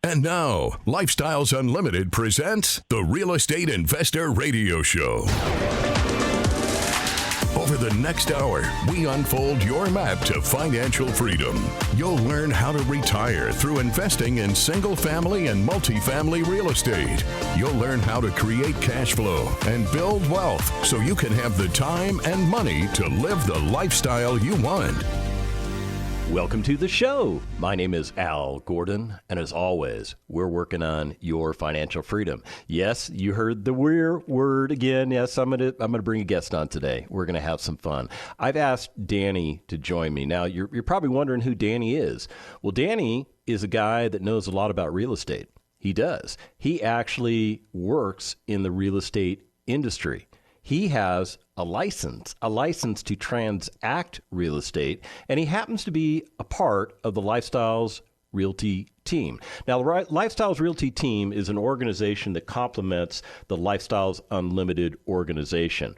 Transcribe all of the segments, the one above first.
And now, Lifestyles Unlimited presents the Real Estate Investor Radio Show. Over the next hour, we unfold your map to financial freedom. You'll learn how to retire through investing in single-family and multifamily real estate. You'll learn how to create cash flow and build wealth so you can have the time and money to live the lifestyle you want. Welcome to the show. My name is Al Gordon, and as always, we're working on your financial freedom. Yes, you heard the weird word again. Yes, I'm gonna bring a guest on today. We're gonna have some fun. I've asked Danny to join me. Now, you're probably wondering who Danny is. Well, Danny is a guy that knows a lot about real estate. He does. He actually works in the real estate industry. He has a license to transact real estate, and he happens to be a part of the Lifestyles Realty team. Now, the Lifestyles Realty team is an organization that complements the Lifestyles Unlimited organization.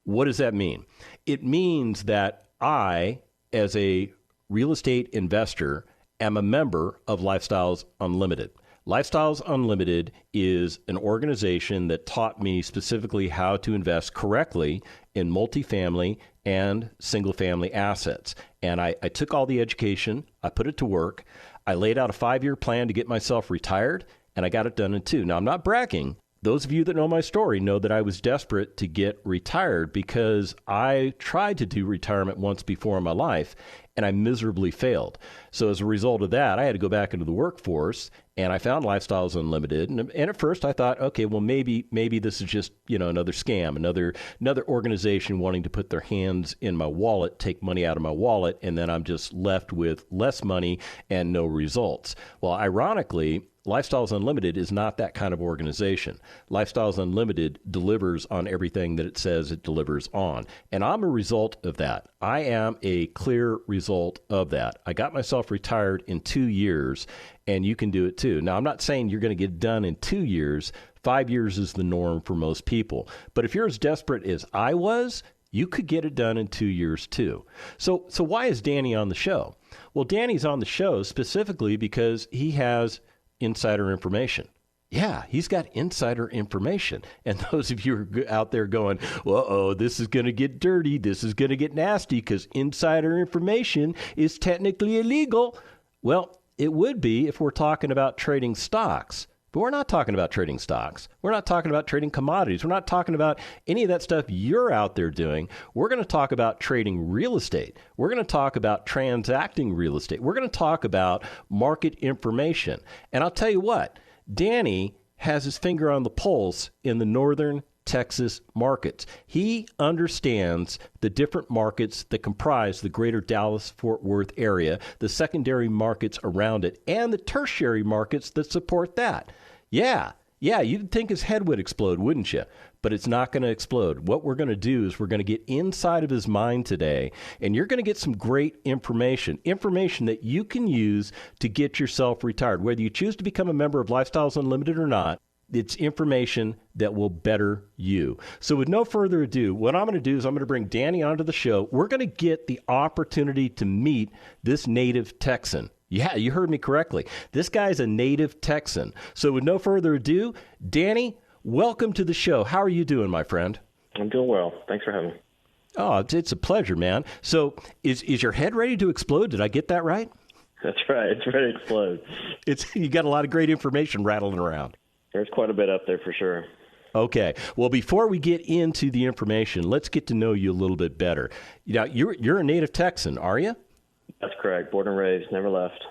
What does that mean? It means that I, as a real estate investor, am a member of Lifestyles Unlimited. Lifestyles Unlimited is an organization that taught me specifically how to invest correctly in multifamily and single-family assets. And I took all the education, I put it to work, I laid out a 5-year plan to get myself retired, and I got it done in 2. Now, I'm not bragging. Those of you that know my story know that I was desperate to get retired because I tried to do retirement once before in my life, and I miserably failed. So as a result of that, I had to go back into the workforce, and I found Lifestyles Unlimited. And at first I thought, okay, well, maybe this is just, another scam, another organization wanting to put their hands in my wallet, take money out of my wallet, and then I'm just left with less money and no results. Well, ironically, Lifestyles Unlimited is not that kind of organization. Lifestyles Unlimited delivers on everything that it says it delivers on. And I'm a result of that. I am a clear result of that. I got myself retired in 2 years, and you can do it too. Now, I'm not saying you're going to get done in 2 years. 5 years is the norm for most people. But if you're as desperate as I was, you could get it done in 2 years too. So why is Danny on the show? Well, Danny's on the show specifically because he has insider information. Yeah, he's got insider information. And those of you who are out there going, this is going to get dirty, this is going to get nasty because insider information is technically illegal. Well, it would be if we're talking about trading stocks. But we're not talking about trading stocks. We're not talking about trading commodities. We're not talking about any of that stuff you're out there doing. We're going to talk about trading real estate. We're going to talk about transacting real estate. We're going to talk about market information. And I'll tell you what, Danny has his finger on the pulse in the northern Texas markets. He understands the different markets that comprise the greater Dallas-Fort Worth area, the secondary markets around it, and the tertiary markets that support that. Yeah, you'd think his head would explode, wouldn't you? But it's not going to explode. What we're going to do is we're going to get inside of his mind today, and you're going to get some great information that you can use to get yourself retired. Whether you choose to become a member of Lifestyles Unlimited or not, it's information that will better you. So with no further ado, what I'm going to do is I'm going to bring Danny onto the show. We're going to get the opportunity to meet this native Texan. Yeah, you heard me correctly. This guy's a native Texan. So with no further ado, Danny, welcome to the show. How are you doing, my friend? I'm doing well. Thanks for having me. Oh, it's a pleasure, man. So is your head ready to explode? Did I get that right? That's right. It's ready to explode. You got a lot of great information rattling around. There's quite a bit up there for sure. Okay. Well, before we get into the information, let's get to know you a little bit better. You're a native Texan, are you? That's correct. Born and raised, never left.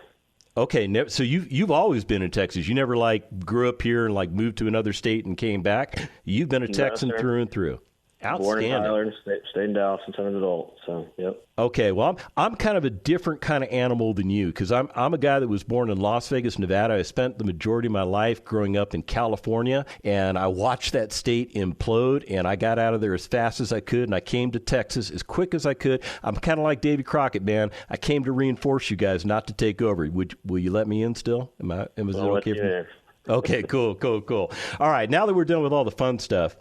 Okay. So you've always been in Texas. You never grew up here and moved to another state and came back. You've been a Texan through and through. Outstanding. Born in Tyler and stayed in Dallas since I was an adult. So, yep. Okay, well, I'm kind of a different kind of animal than you because I'm a guy that was born in Las Vegas, Nevada. I spent the majority of my life growing up in California, and I watched that state implode, and I got out of there as fast as I could, and I came to Texas as quick as I could. I'm kind of like Davy Crockett, man. I came to reinforce you guys, not to take over. Will you let me in still? Was it okay for me? Okay, cool. All right, now that we're done with all the fun stuff,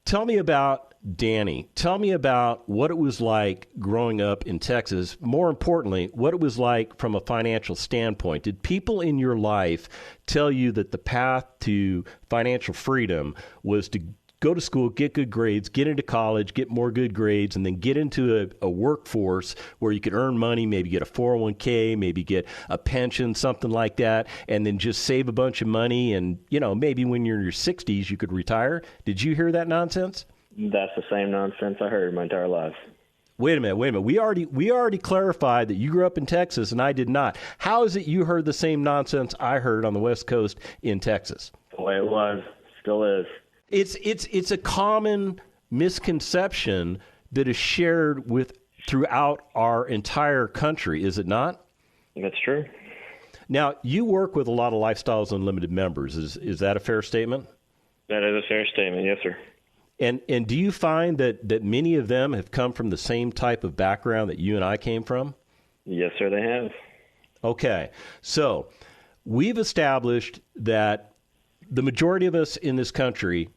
Tell me about Danny. Tell me about what it was like growing up in Texas. More importantly, what it was like from a financial standpoint. Did people in your life tell you that the path to financial freedom was to go to school, get good grades, get into college, get more good grades, and then get into a workforce where you could earn money, maybe get a 401k, maybe get a pension, something like that, and then just save a bunch of money and, maybe when you're in your 60s, you could retire? Did you hear that nonsense? That's the same nonsense I heard my entire life. Wait a minute. We already clarified that you grew up in Texas and I did not. How is it you heard the same nonsense I heard on the West Coast in Texas? The way it was, still is. It's a common misconception that is shared throughout our entire country, is it not? That's true. Now, you work with a lot of Lifestyles Unlimited members. Is that a fair statement? That is a fair statement, yes, sir. And do you find that many of them have come from the same type of background that you and I came from? Yes, sir, they have. Okay. So we've established that the majority of us in this country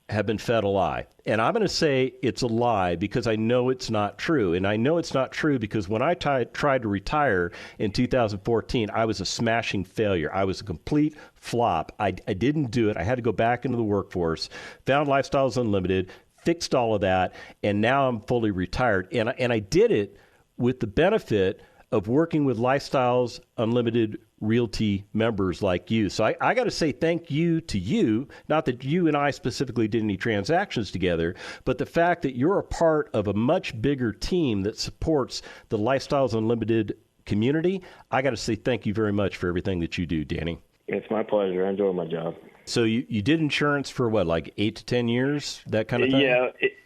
have been fed a lie. And I'm going to say it's a lie because I know it's not true. And I know it's not true because when I tried to retire in 2014, I was a smashing failure. I was a complete flop. I didn't do it. I had to go back into the workforce, found Lifestyles Unlimited, fixed all of that, and now I'm fully retired. And I did it with the benefit of working with Lifestyles Unlimited Realty members like you. So I got to say thank you to you, not that you and I specifically did any transactions together, but the fact that you're a part of a much bigger team that supports the Lifestyles Unlimited community. I got to say thank you very much for everything that you do, Danny. It's my pleasure. I enjoy my job. So you did insurance for what, like 8 to 10 years, that kind of thing?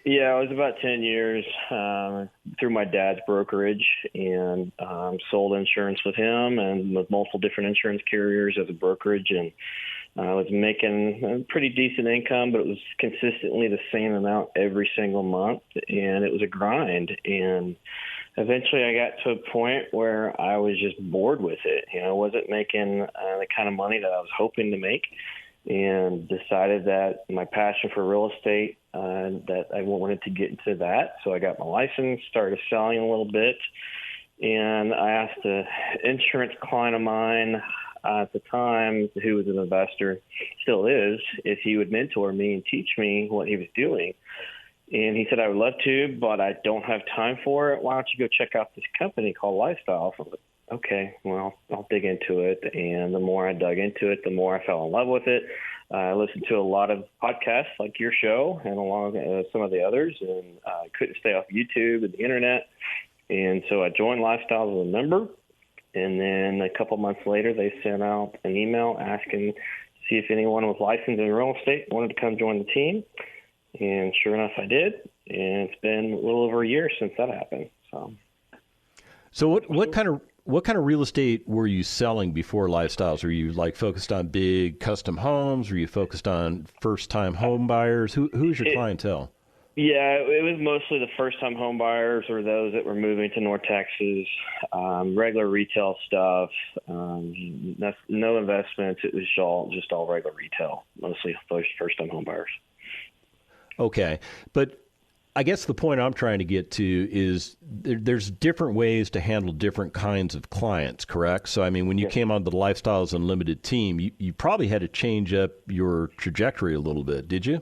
Yeah, it was about 10 years through my dad's brokerage, and sold insurance with him and with multiple different insurance carriers as a brokerage. And I was making a pretty decent income, but it was consistently the same amount every single month, and it was a grind. And eventually I got to a point where I was just bored with it. I wasn't making the kind of money that I was hoping to make, and decided that my passion for real estate, that I wanted to get into that. So I got my license, started selling a little bit, and I asked an insurance client of mine at the time, who was an investor, still is, if he would mentor me and teach me what he was doing. And he said, I would love to, but I don't have time for it. Why don't you go check out this company called Lifestyles? I was like, okay, well, I'll dig into it. And the more I dug into it, the more I fell in love with it. I listened to a lot of podcasts like your show and along some of the others, and I couldn't stay off YouTube and the internet. And so I joined Lifestyles as a member. And then a couple months later, they sent out an email asking to see if anyone was licensed in real estate wanted to come join the team. And sure enough, I did. And it's been a little over a year since that happened. So what kind of real estate were you selling before Lifestyles? Were you focused on big custom homes? Were you focused on first-time home buyers? Who's your clientele? Yeah, it was mostly the first-time home buyers or those that were moving to North Texas, regular retail stuff, no investments. It was just all regular retail, mostly first-time home buyers. Okay, but I guess the point I'm trying to get to is there's different ways to handle different kinds of clients, correct? So, I mean, when you came on the Lifestyles Unlimited team, you probably had to change up your trajectory a little bit, did you?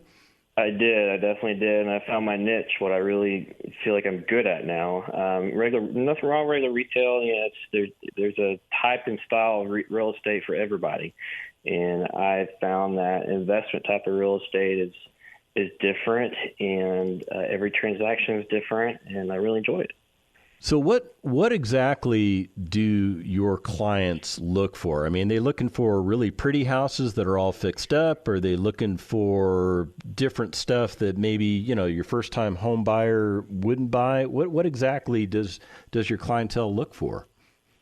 I did. I definitely did. And I found my niche, what I really feel like I'm good at now. Nothing wrong with regular retail. There's a type and style of real estate for everybody. And I found that investment type of real estate is different, and every transaction is different, and I really enjoy it. So what exactly do your clients look for? I mean, are they looking for really pretty houses that are all fixed up? Are they looking for different stuff that maybe, your first-time home buyer wouldn't buy? What exactly does your clientele look for?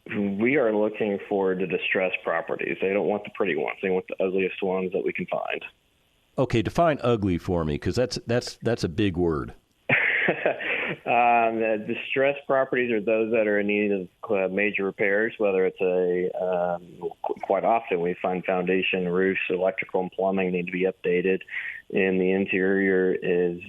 We are looking for the distressed properties. They don't want the pretty ones. They want the ugliest ones that we can find. Okay, define ugly for me, because that's a big word. The distressed properties are those that are in need of major repairs, whether it's quite often we find foundation, roofs, electrical, and plumbing need to be updated. And the interior is,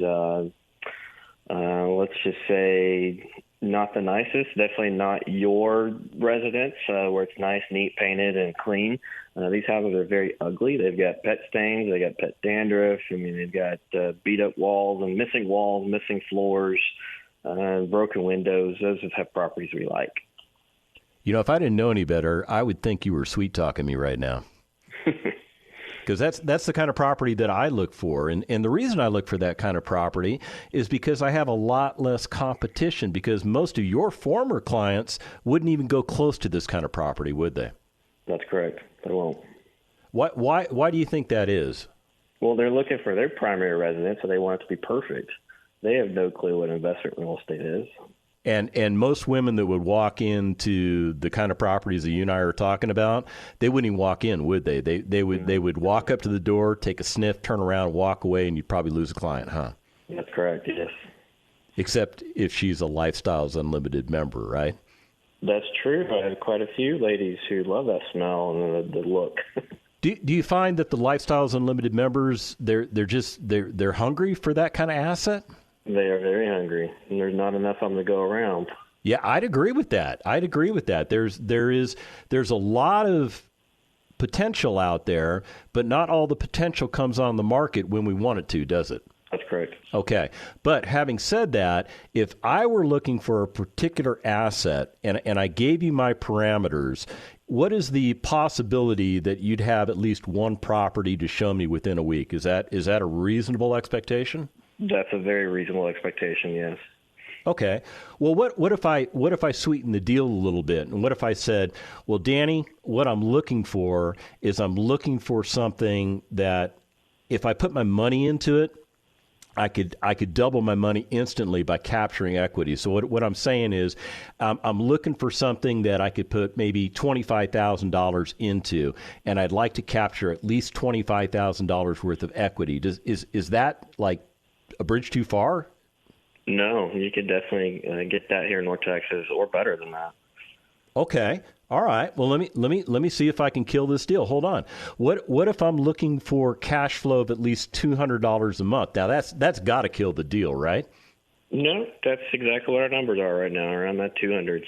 let's just say, not the nicest, definitely not your residence where it's nice, neat, painted, and clean. These houses are very ugly. They've got pet stains. They got pet dandruff. I mean, they've got beat-up walls, missing floors, broken windows. Those are the type of properties we like. You know, if I didn't know any better, I would think you were sweet-talking me right now. Because that's the kind of property that I look for. And the reason I look for that kind of property is because I have a lot less competition, because most of your former clients wouldn't even go close to this kind of property, would they? That's correct. They won't. Why do you think that is? Well, they're looking for their primary residence, so they want it to be perfect. They have no clue what investment real estate is. And most women that would walk into the kind of properties that you and I are talking about, they wouldn't even walk in, would they? They would walk up to the door, take a sniff, turn around, walk away, and you'd probably lose a client, huh? That's correct, yes. Except if she's a Lifestyles Unlimited member, right? That's true. I have quite a few ladies who love that smell and the look. Do you find that the Lifestyles Unlimited members, they're hungry for that kind of asset? They are very hungry, and there's not enough of them to go around. Yeah, I'd agree with that. There's a lot of potential out there, but not all the potential comes on the market when we want it to, does it? That's correct. Okay. But having said that, if I were looking for a particular asset and I gave you my parameters, what is the possibility that you'd have at least one property to show me within a week? Is that a reasonable expectation? That's a very reasonable expectation, yes. Okay. Well, what if I sweeten the deal a little bit? And what if I said, well, Danny, what I'm looking for is something that if I put my money into it, I could double my money instantly by capturing equity. So what I'm saying is I'm looking for something that I could put maybe $25,000 into, and I'd like to capture at least $25,000 worth of equity. Is that like a bridge too far? No, you could definitely get that here in North Texas, or better than that. Okay. All right. Well, let me see if I can kill this deal. Hold on. What if I'm looking for cash flow of at least $200 a month? Now that's got to kill the deal, right? No, that's exactly what our numbers are right now, around that 200s.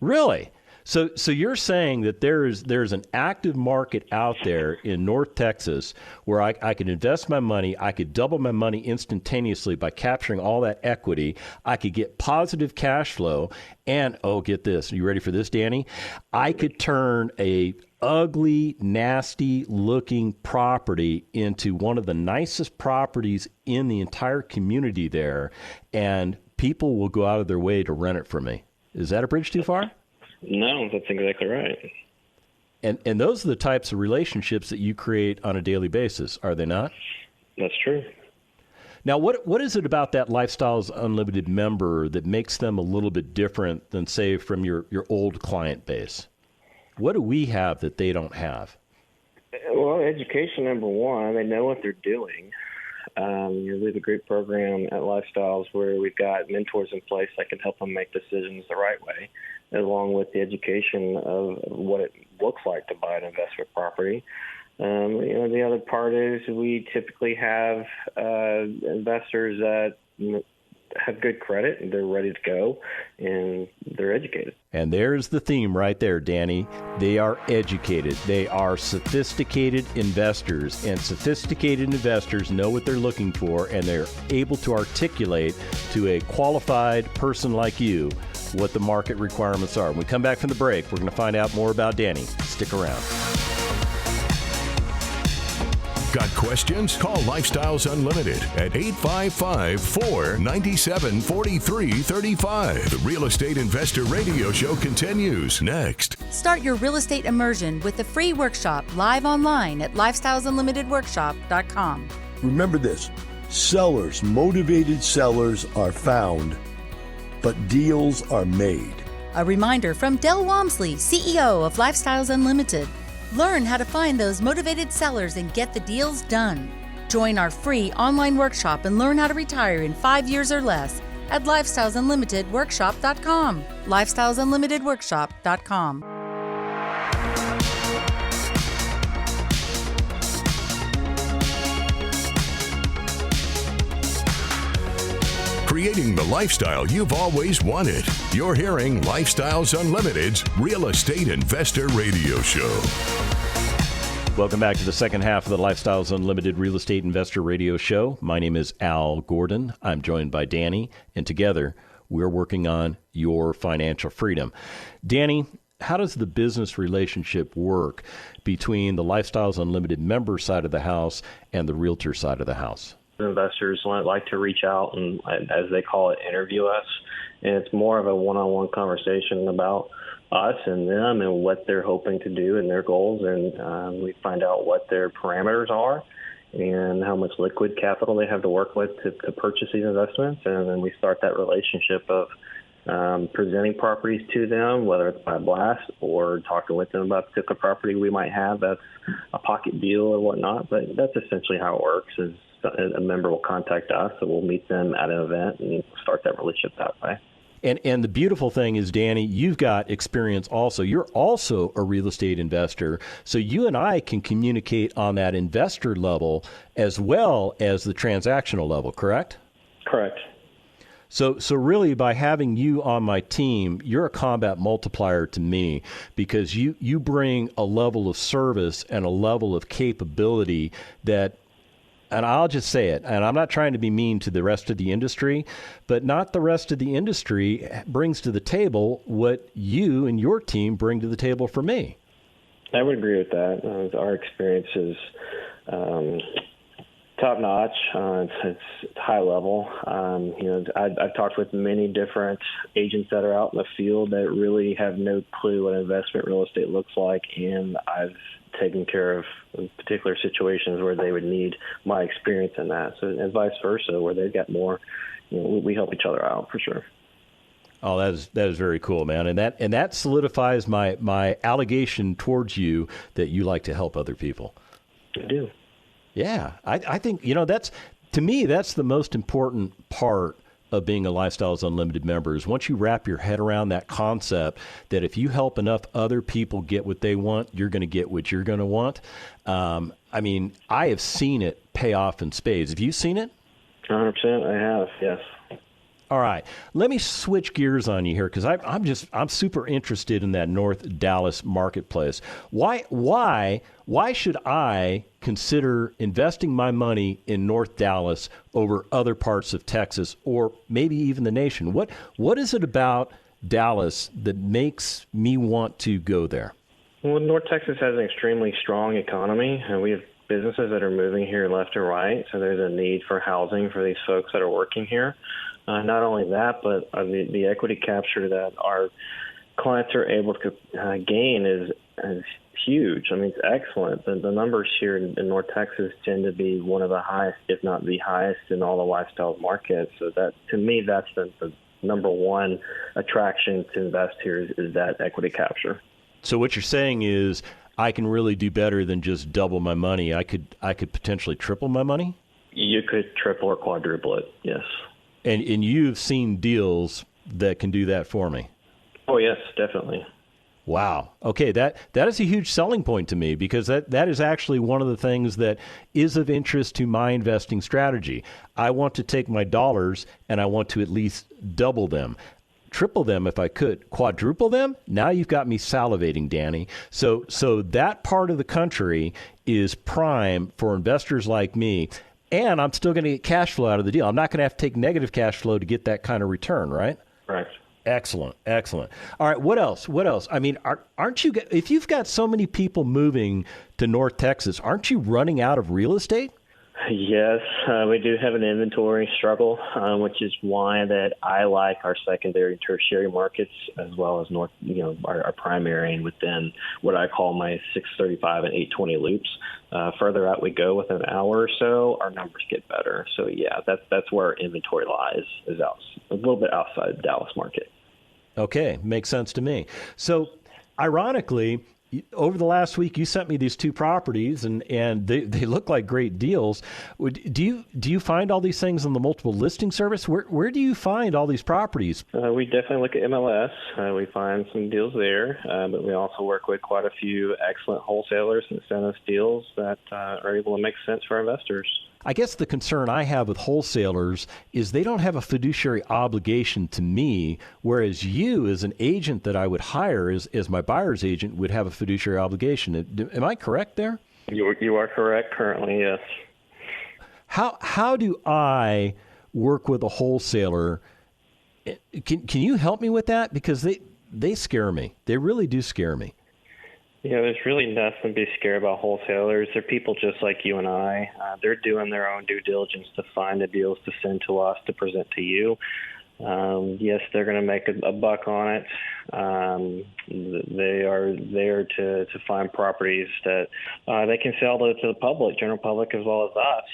Really? So you're saying that there's an active market out there in North Texas where I could invest my money, I could double my money instantaneously by capturing all that equity, I could get positive cash flow, and get this. Are you ready for this, Danny? I could turn a ugly, nasty looking property into one of the nicest properties in the entire community there, and people will go out of their way to rent it from me. Is that a bridge too far? No, that's exactly right. And those are the types of relationships that you create on a daily basis, are they not? That's true. Now, what is it about that Lifestyles Unlimited member that makes them a little bit different than, say, from your old client base? What do we have that they don't have? Well, education, number one. They know what they're doing. We have a great program at Lifestyles where we've got mentors in place that can help them make decisions the right way, along with the education of what it looks like to buy an investment property. The other part is we typically have investors that have good credit and they're ready to go and they're educated. And there's the theme right there, Danny. They are educated. They are sophisticated investors, and sophisticated investors know what they're looking for, and they're able to articulate to a qualified person like you what the market requirements are. When we come back from the break, we're going to find out more about Danny. Stick around. Got questions? Call Lifestyles Unlimited at 855-497-4335. The Real Estate Investor Radio Show continues next. Start your real estate immersion with the free workshop live online at lifestylesunlimitedworkshop.com. Remember this, motivated sellers are found, but deals are made. A reminder from Del Walmsley, CEO of Lifestyles Unlimited. Learn how to find those motivated sellers and get the deals done. Join our free online workshop and learn how to retire in 5 years or less at lifestylesunlimitedworkshop.com. lifestylesunlimitedworkshop.com. Creating the lifestyle you've always wanted. You're hearing Lifestyles Unlimited's Real Estate Investor Radio Show. Welcome back to the second half of the Lifestyles Unlimited Real Estate Investor Radio Show. My name is Al Gordon. I'm joined by Danny, and together we're working on your financial freedom. Danny, how does the business relationship work between the Lifestyles Unlimited member side of the house and the realtor side of the house? Investors like to reach out and, as they call it, interview us. And it's more of a one-on-one conversation about us and them and what they're hoping to do and their goals. And we find out what their parameters are and how much liquid capital they have to work with to purchase these investments. And then we start that relationship of presenting properties to them, whether it's by blast or talking with them about a particular property we might have that's a pocket deal or whatnot. But that's essentially how it works. Is a member will contact us, and we'll meet them at an event and start that relationship that way. And the beautiful thing is, Danny, you've got experience also. You're also a real estate investor, so you and I can communicate on that investor level as well as the transactional level, correct? Correct. So really, by having you on my team, you're a combat multiplier to me, because you bring a level of service and a level of capability that, and I'll just say it, and I'm not trying to be mean to the rest of the industry, but not the rest of the industry brings to the table what you and your team bring to the table for me. I would agree with that. Our experience is top notch. It's high level. I've talked with many different agents that are out in the field that really have no clue what investment real estate looks like, and I've taken care of particular situations where they would need my experience in that. So, and vice versa, where they've got more, we help each other out for sure. Oh, that is very cool, man. And that solidifies my allegation towards you that you like to help other people. I do. Yeah. I think, that's, to me, that's the most important part of being a Lifestyles Unlimited member, is once you wrap your head around that concept that if you help enough other people get what they want, you're going to get what you're going to want. I have seen it pay off in spades. Have you seen it? 100%. I have, yes. All right. Let me switch gears on you here, because I'm super interested in that North Dallas marketplace. Why should I consider investing my money in North Dallas over other parts of Texas, or maybe even the nation? What is it about Dallas that makes me want to go there? Well, North Texas has an extremely strong economy, and we have businesses that are moving here left and right, so there's a need for housing for these folks that are working here. Not only that, but the equity capture that our clients are able to gain is huge. It's excellent. The numbers here in North Texas tend to be one of the highest, if not the highest, in all the lifestyle markets. So that, to me, that's the number one attraction to invest here is that equity capture. So what you're saying is I can really do better than just double my money. I could potentially triple my money? You could triple or quadruple it, yes. And you've seen deals that can do that for me? Oh, yes, definitely. Wow. Okay, that is a huge selling point to me, because that is actually one of the things that is of interest to my investing strategy. I want to take my dollars and I want to at least double them. Triple them if I could. Quadruple them? Now you've got me salivating, Danny. So that part of the country is prime for investors like me. And I'm still going to get cash flow out of the deal. I'm not going to have to take negative cash flow to get that kind of return, right? Right. Excellent. All right, what else? Aren't you, if you've got so many people moving to North Texas, aren't you running out of real estate? Yes, we do have an inventory struggle, which is why that I like our secondary and tertiary markets, as well as our primary and within what I call my 635 and 820 loops. Further out we go with an hour or so, our numbers get better. So yeah, that's where our inventory lies, is out a little bit outside the Dallas market. Okay, makes sense to me. So ironically, over the last week, you sent me these 2 properties, and they look like great deals. Do you find all these things on the multiple listing service? Where do you find all these properties? We definitely look at MLS. We find some deals there, but we also work with quite a few excellent wholesalers that send us deals that are able to make sense for our investors. I guess the concern I have with wholesalers is they don't have a fiduciary obligation to me, whereas you, as an agent that I would hire as my buyer's agent, would have a fiduciary obligation. Am I correct there? You are correct currently, yes. How do I work with a wholesaler? Can you help me with that? Because they scare me. They really do scare me. Yeah, there's really nothing to be scared about wholesalers. They're people just like you and I. They're doing their own due diligence to find the deals to send to us to present to you. Yes, they're going to make a buck on it. They are there to find properties that they can sell to the public, general public, as well as us.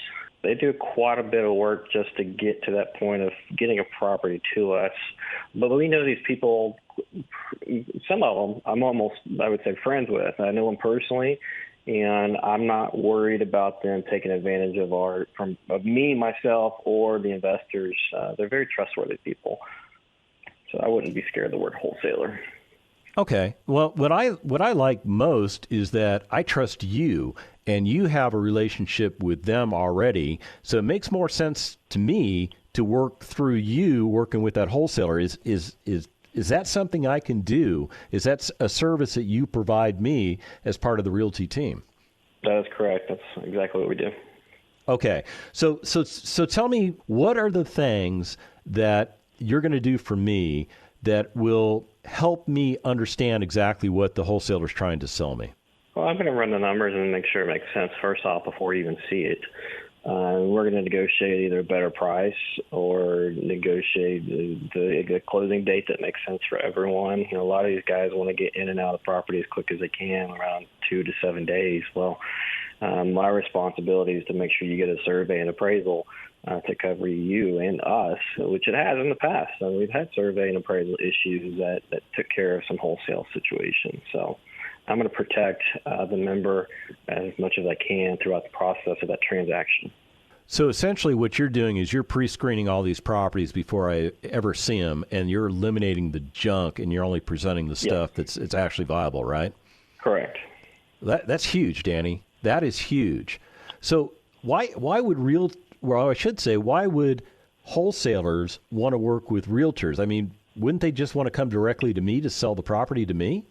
They do quite a bit of work just to get to that point of getting a property to us. But we know these people, some of them I'm almost, I would say, friends with. I know them personally, and I'm not worried about them taking advantage of me, myself, or the investors. They're very trustworthy people. So I wouldn't be scared of the word wholesaler. Okay. Well, what I like most is that I trust you, and you have a relationship with them already. So it makes more sense to me to work through you working with that wholesaler. Is that something I can do? Is that a service that you provide me as part of the Realty team? That is correct. That's exactly what we do. Okay. So tell me, what are the things that you're going to do for me that will help me understand exactly what the wholesaler is trying to sell me? Well, I'm going to run the numbers and make sure it makes sense first off before you even see it. We're going to negotiate either a better price or negotiate the closing date that makes sense for everyone. A lot of these guys want to get in and out of the property as quick as they can, around 2 to 7 days. Well, my responsibility is to make sure you get a survey and appraisal to cover you and us, which it has in the past. We've had survey and appraisal issues that took care of some wholesale situations. So I'm going to protect the member as much as I can throughout the process of that transaction. So essentially what you're doing is you're pre-screening all these properties before I ever see them, and you're eliminating the junk, and you're only presenting the stuff that's actually viable, right? Correct. That's huge, Danny. That is huge. So why would wholesalers want to work with realtors? I mean, wouldn't they just want to come directly to me to sell the property to me?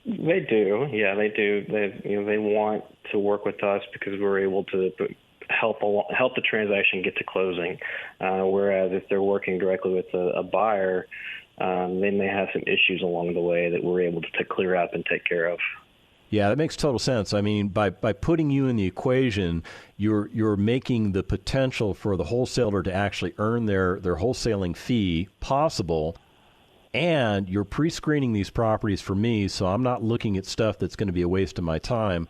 They do. Yeah, they do. They want to work with us because we're able to help the transaction get to closing. Whereas if they're working directly with a buyer, they may have some issues along the way that we're able to clear up and take care of. Yeah, that makes total sense. I mean, by putting you in the equation, you're making the potential for the wholesaler to actually earn their wholesaling fee possible. And you're pre-screening these properties for me, so I'm not looking at stuff that's going to be a waste of my time.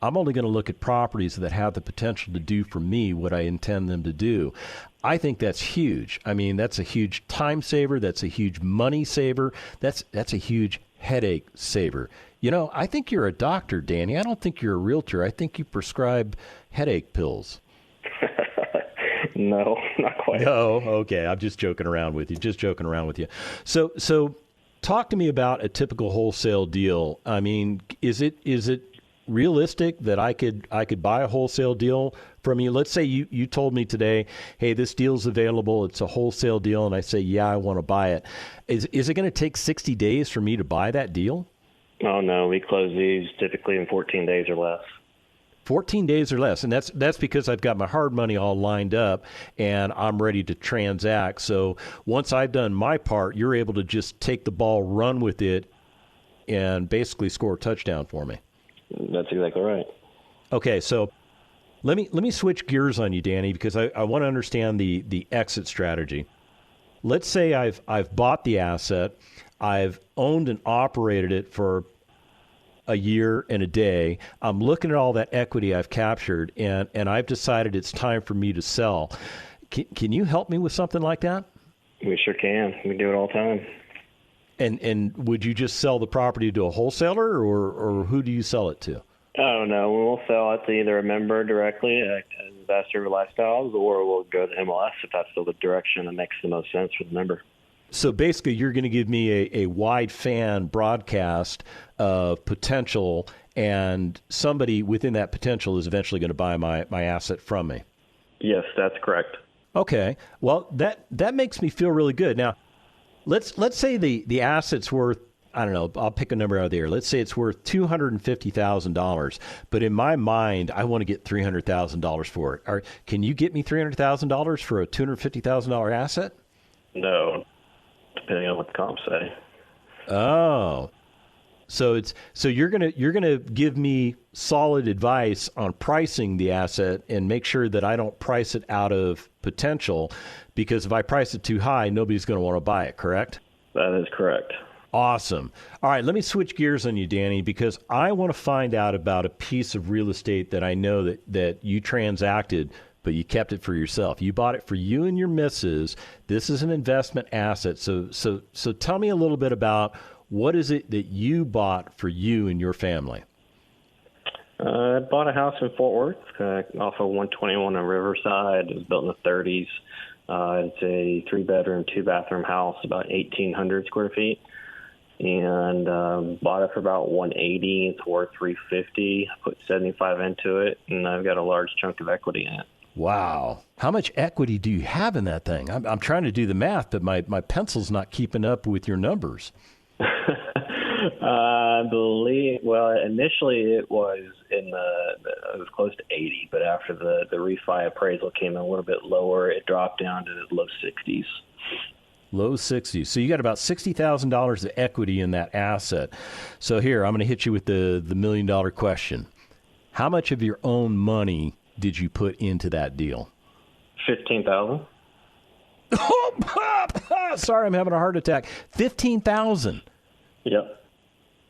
I'm only going to look at properties that have the potential to do for me what I intend them to do. I think that's huge. I mean, that's a huge time saver. That's a huge money saver. That's a huge headache saver. I think you're a doctor, Danny. I don't think you're a realtor. I think you prescribe headache pills. No, not quite. No, okay. I'm just joking around with you. So talk to me about a typical wholesale deal. I mean, is it realistic that I could buy a wholesale deal from you? Let's say you told me today, hey, this deal's available. It's a wholesale deal. And I say, yeah, I want to buy it. Is it going to take 60 days for me to buy that deal? Oh, no. We close these typically in 14 days or less. 14 days or less, and that's because I've got my hard money all lined up and I'm ready to transact. So once I've done my part, you're able to just take the ball, run with it, and basically score a touchdown for me. That's exactly right. Okay, so let me switch gears on you, Danny, because I want to understand the exit strategy. Let's say I've bought the asset, I've owned and operated it for a year and a day. I'm looking at all that equity I've captured, and I've decided it's time for me to sell. Can you help me with something like that? We sure can. We do it all the time. And would you just sell the property to a wholesaler, or who do you sell it to? Oh, no. We'll sell it to either a member directly at Investor Lifestyles, or we'll go to MLS if that's still the direction that makes the most sense for the member. So basically, you're going to give me a wide fan broadcast of potential, and somebody within that potential is eventually going to buy my asset from me. Yes, that's correct. Okay. Well, that makes me feel really good. Now, let's say the asset's worth, I don't know, I'll pick a number out of the air. Let's say it's worth $250,000, but in my mind, I want to get $300,000 for it. Can you get me $300,000 for a $250,000 asset? No, depending on what the comps say. Oh, so you're gonna give me solid advice on pricing the asset and make sure that I don't price it out of potential, because if I price it too high, nobody's going to want to buy it. Correct? That is correct. Awesome. All right, let me switch gears on you, Danny, because I want to find out about a piece of real estate that I know that you transacted, but you kept it for yourself. You bought it for you and your missus. This is an investment asset. So tell me a little bit about what is it that you bought for you and your family? I bought a house in Fort Worth off of 121 on Riverside. It was built in the 30s. It's a 3-bedroom, 2-bathroom house, about 1,800 square feet. And bought it for about $180. It's worth $350. I put $75 into it, and I've got a large chunk of equity in it. Wow. How much equity do you have in that thing? I'm trying to do the math, but my pencil's not keeping up with your numbers. I believe, well, initially it was it was close to 80, but after the refi appraisal came in a little bit lower, it dropped down to the low 60s. Low 60s. So you got about $60,000 of equity in that asset. So here, I'm going to hit you with the $1 million question. How much of your own money did you put into that deal? $15,000. Sorry, I'm having a heart attack. $15,000. Yep.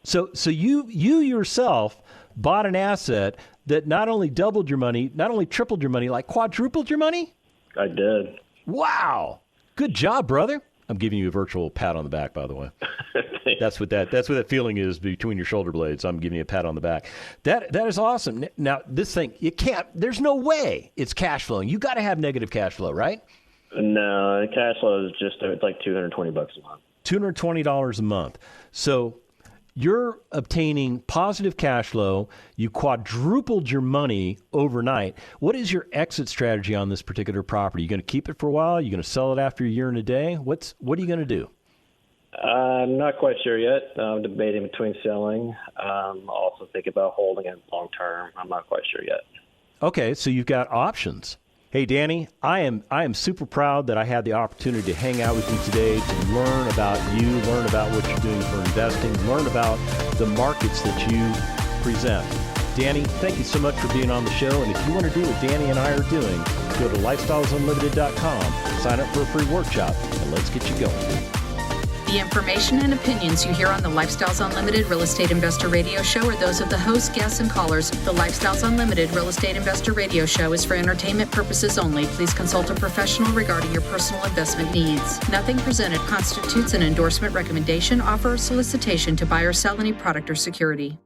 So you yourself bought an asset that not only doubled your money, not only tripled your money, like quadrupled your money? I did. Wow. Good job, brother. I'm giving you a virtual pat on the back, by the way. That's what that feeling is between your shoulder blades. I'm giving you a pat on the back. That is awesome. Now, this thing, there's no way it's cash flowing. You got to have negative cash flow, right? No, the cash flow is it's like $220 a month. $220 a month. So you're obtaining positive cash flow. You quadrupled your money overnight. What is your exit strategy on this particular property? You going to keep it for a while? You going to sell it after a year and a day? What are you going to do? I'm not quite sure yet. I'm debating between selling. I'll also think about holding it long term. I'm not quite sure yet. Okay, so you've got options. Hey, Danny, I am super proud that I had the opportunity to hang out with you today, to learn about you, learn about what you're doing for investing, learn about the markets that you present. Danny, thank you so much for being on the show. And if you want to do what Danny and I are doing, go to lifestylesunlimited.com, sign up for a free workshop, and let's get you going. The information and opinions you hear on the Lifestyles Unlimited Real Estate Investor Radio Show are those of the hosts, guests, and callers. The Lifestyles Unlimited Real Estate Investor Radio Show is for entertainment purposes only. Please consult a professional regarding your personal investment needs. Nothing presented constitutes an endorsement, recommendation, offer, or solicitation to buy or sell any product or security.